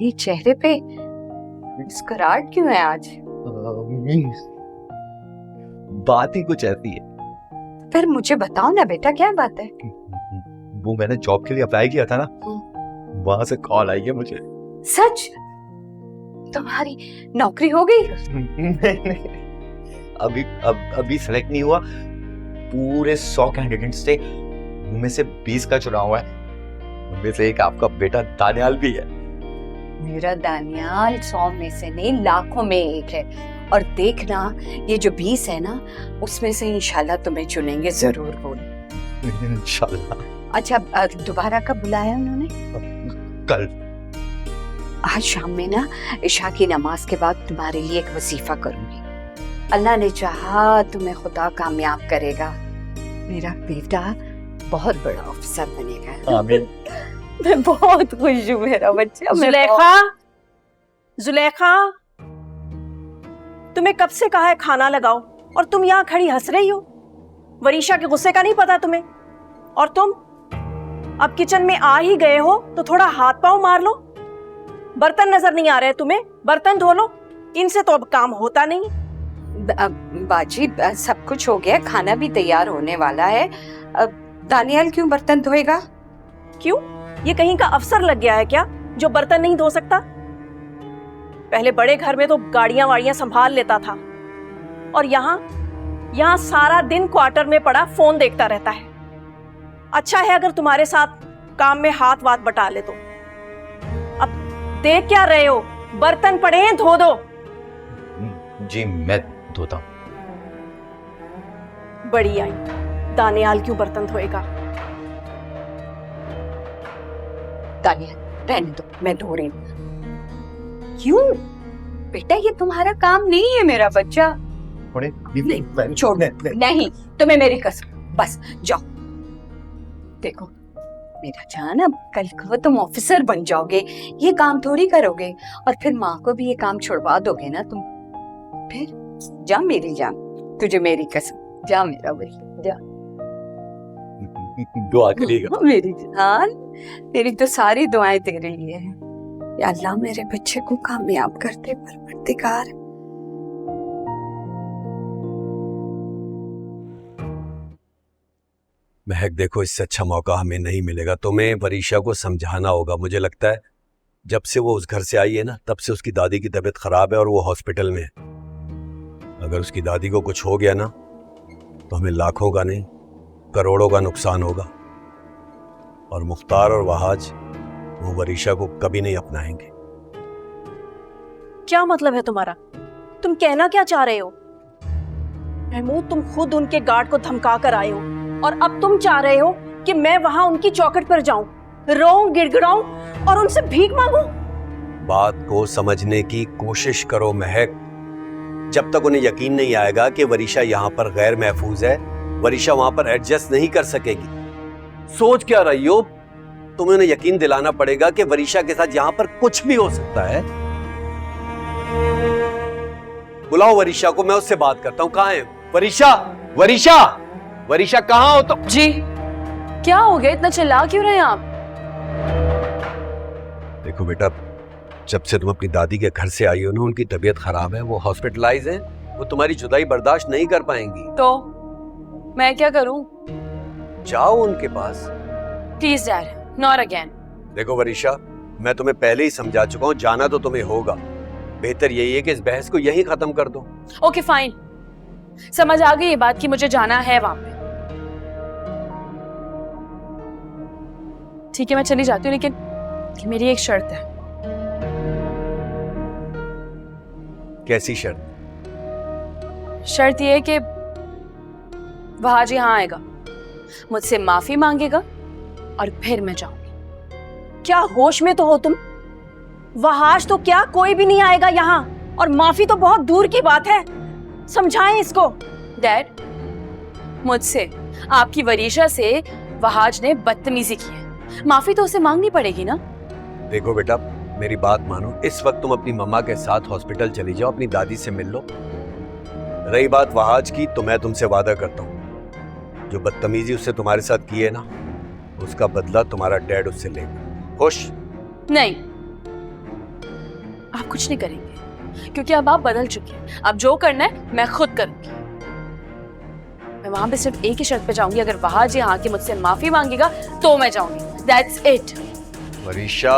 तुम्हारी चेहरे पे मुस्कुराहट क्यों है आज? बात ही कुछ ऐसी है। फिर मुझे बताओ ना बेटा, क्या बात है? वो मैंने जॉब के लिए अप्लाई किया था ना, वहां से कॉल आई है मुझे। सच? तुम्हारी नौकरी हो गई? अभी सेलेक्ट नहीं हुआ। पूरे 100 कैंडिडेट्स थे, उनमें से 20 का चुनाव हुआ है। उनमें से एक आपका बेटा दानियाल भी है। मेरा दानियाल 100 में से नहीं, लाखों में एक है। और देखना, ये जो 20 है ना, उसमें से इंशाल्लाह तुम्हें चुनेंगे जरूर। बोल इंशाल्लाह। अच्छा, दोबारा कब बुलाया उन्होंने? कल। आज शाम में ना इशा की नमाज के बाद तुम्हारे लिए एक वजीफा करूंगी। अल्लाह ने चाहा तुम्हें खुदा कामयाब करेगा। मेरा बेटा बहुत बड़ा अफसर बनेगा। आमीन। मैं बहुत खुश हूँ मेरा बच्चा। जुलेखा, तुम्हें कब से कहा है खाना लगाओ, और तुम यहाँ खड़ी हंस रही हो। वरीशा के गुस्से का नहीं पता तुम्हें? और तुम अब किचन में आ ही गए हो तो थोड़ा हाथ पांव मार लो। बर्तन नजर नहीं आ रहे तुम्हें? बर्तन धो लो, इनसे तो अब काम होता नहीं। बाजी, सब कुछ हो गया, खाना भी तैयार होने वाला है। दानियाल क्यों बर्तन धोएगा? क्यों, ये कहीं का अफसर लग गया है क्या जो बर्तन नहीं धो सकता? पहले बड़े घर में तो गाड़ियां वाड़ियां संभाल लेता था, और यहाँ सारा दिन क्वार्टर में पड़ा फोन देखता रहता है। अच्छा है अगर तुम्हारे साथ काम में हाथ वाथ बटा ले तो। अब देख क्या रहे हो, बर्तन पड़े हैं, धो दो। जी मैं धोता हूँ। बड़ी आई, दानियाल क्यों बर्तन धोएगा? दानियाल रहने दो, मैं धो रही हूँ। क्यों बेटा, ये तुम्हारा काम नहीं है मेरा बच्चा। नहीं, छोड़। नहीं, तुम्हें मेरी कसम, बस जाओ। देखो मेरा जान, अब कल को तुम ऑफिसर बन जाओगे, ये काम थोड़ी करोगे, और फिर माँ को भी ये काम छुड़वा दोगे ना तुम। फिर जा मेरी जान, तुझे मेरी कसम, जा मेरा बेटा, जा। दुआ करिएगा। मेरी जान, तेरी तो सारी दुआएं तेरे लिए हैं। या अल्लाह मेरे बच्चे को कामयाब करते परवरदिगार। महक, देखो इससे अच्छा मौका हमें नहीं मिलेगा। तुम्हें वरीशा को समझाना होगा। मुझे लगता है जब से वो उस घर से आई है ना, तब से उसकी दादी की तबीयत खराब है और वो हॉस्पिटल में है। अगर उसकी दादी को कुछ हो गया ना, तो हमें लाखों का नहीं, करोड़ों का नुकसान होगा। और मुख्तार और वहाज वो वरीशा को कभी नहीं अपनाएंगे। क्या मतलब है तुम्हारा? तुम कहना क्या चाह रहे हो? महमूद, तुम खुद उनके गार्ड को धमका कर आए हो, और अब तुम चाह रहे हो कि मैं वहां उनकी चौखट पर जाऊं, रोऊं, गिड़गिड़ाऊं और उनसे भीख मांगूं? बात को समझने की कोशिश करो महक। जब तक उन्हें यकीन नहीं आएगा कि वरीशा यहाँ पर गैर महफूज है, वरीशा वहां पर एडजस्ट नहीं कर सकेगी। सोच क्या रही हो? तुम्हें उन्हें यकीन दिलाना पड़ेगा कि वरीशा के साथ यहाँ पर कुछ भी हो सकता है। बुलाओ वरीशा को, मैं उससे बात करता हूँ। कहाँ है वरीशा? वरीशा, वरीशा कहाँ हो तुम? जी क्या हो गया, इतना चिल्ला क्यों रहे हैं आप? देखो बेटा, जब से तुम अपनी दादी के घर से आई हो ना, उनकी तबीयत खराब है, वो हॉस्पिटलाइज है, वो तुम्हारी जुदाई बर्दाश्त नहीं कर पाएंगी। तो मैं क्या करूं? जाओ उनके पास। Please dad, not again. देखो वरीशा, मैं तुम्हें पहले ही समझा चुका हूँ, जाना तो तुम्हें होगा। बेहतर यही है कि इस बहस को यहीं खत्म कर दो। ओके फाइन, समझ आ गई ये बात कि मुझे जाना है वहां पे। ठीक है, मैं चली जाती हूँ, लेकिन मेरी एक शर्त है। कैसी शर्त? शर्त ये है कि वहाज यहाँ आएगा, मुझसे माफी मांगेगा, और फिर मैं जाऊंगी। क्या होश में तो हो तुम? वहाज तो क्या, कोई भी नहीं आएगा यहाँ, और माफी तो बहुत दूर की बात है। समझाएं इसको। डैड, मुझसे, आपकी वरीशा से वहाज ने बदतमीजी की है, माफी तो उसे मांगनी पड़ेगी ना। देखो बेटा, मेरी बात मानो, इस वक्त तुम अपनी मम्मा के साथ हॉस्पिटल चली जाओ, अपनी दादी से मिल लो। रही बात वहाज की, तो मैं तुमसे वादा करता हूँ, जो बदतमीजी उससे तुम्हारे साथ की है ना, उसका बदला तुम्हारा डैड उससे लेगा। खुश? नहीं, आप कुछ नहीं करेंगे क्योंकि अब आप बदल चुके हैं। अब जो करना है मैं खुद करूंगी। मैं वहां पे सिर्फ एक ही शर्त पे जाऊंगी, अगर वहां जी हाँ के मुझसे माफी मांगेगा तो मैं जाऊंगी। That's it. वरीशा